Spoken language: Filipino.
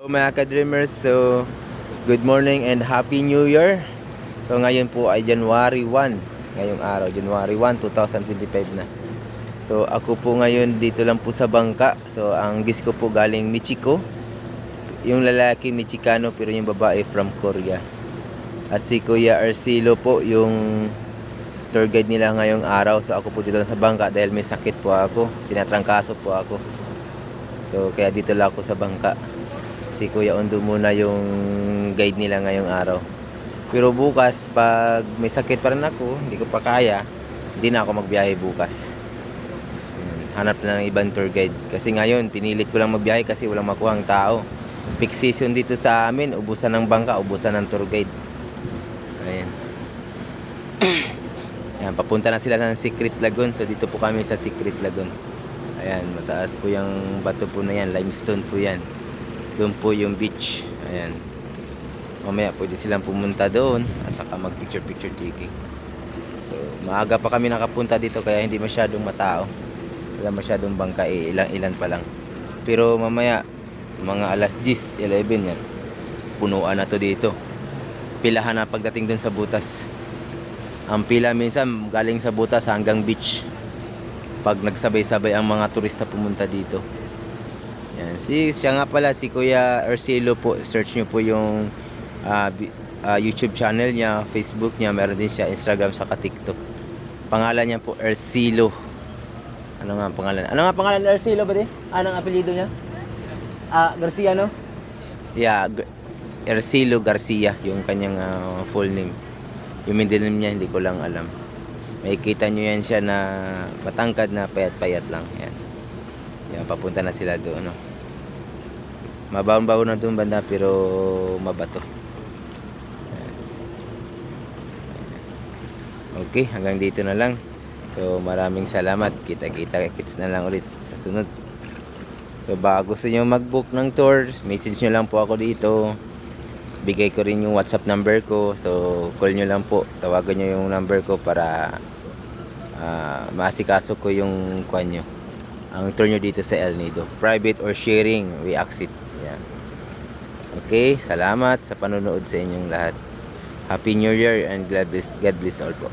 Mga ka-dreamers, so good morning and Happy New Year. So ngayon po ay January 1. Ngayong araw, January 1, 2025 na. So ako po ngayon dito lang po sa bangka. So ang guest ko po galing Michiko. Yung lalaki Michikano pero yung babae from Korea. At si Kuya Arcelo po yung tour guide nila ngayong araw. So ako po dito lang sa bangka dahil may sakit po ako. Tinatrangkaso po ako. So kaya dito lang ako sa bangka. Si Kuya Ondo muna yung guide nila ngayong araw. Pero bukas, pag may sakit pa rin ako, hindi ko pa kaya, hindi na ako magbiyahe bukas. Hanap na ng ibang tour guide. Kasi ngayon, pinilit ko lang magbiyahe kasi walang makuha ang tao. Peak season dito sa amin, ubusan ng bangka, ubusan ng tour guide. Ayan. Ayan, papunta na sila ng Secret Lagoon. So dito po kami sa Secret Lagoon. Ayan, mataas po yung bato po na yan, limestone po yan. Doon po yung beach. Ayan. Mamaya pwede silang pumunta doon at saka mag picture taking. So maaga pa kami nakapunta dito kaya hindi masyadong matao. Wala masyadong bangka, ilan pa lang. Pero mamaya mga alas 10, 11 yan. Punuan na to dito. Pilahan na pagdating doon sa butas. Ang pila minsan galing sa butas hanggang beach. Pag nagsabay-sabay ang mga turista pumunta dito. Yan. Siya nga pala si Kuya Arcelo po. Search nyo po yung YouTube channel niya, Facebook niya, meron din siya Instagram saka TikTok. Pangalan niya po Arcelo. Ano nga pangalan? Ano nga pangalan ni Arcelo ba di? Anong apelyido niya? Garcia, no? Yeah, Arcelo Garcia yung kanyang full name. Yung middle name niya hindi ko lang alam. Makikita nyo yan siya na matangkad na payat-payat lang. Yan. Yan, papunta na sila doon, no? Mabaw-baw na doon banda pero mabato. Okay, hanggang dito na lang. So maraming salamat. Kita-kits na lang ulit sa sunod. So baka gusto nyo mag-book ng tour, message nyo lang po ako dito. Bigay ko rin yung WhatsApp number ko. So call nyo lang po. Tawagan nyo yung number ko para maasikaso ko yung kwan nyo. Ang tour nyo dito sa El Nido. Private or sharing, we accept. Yan. Okay, salamat sa panonood sa inyong lahat. Happy New Year and God bless all po.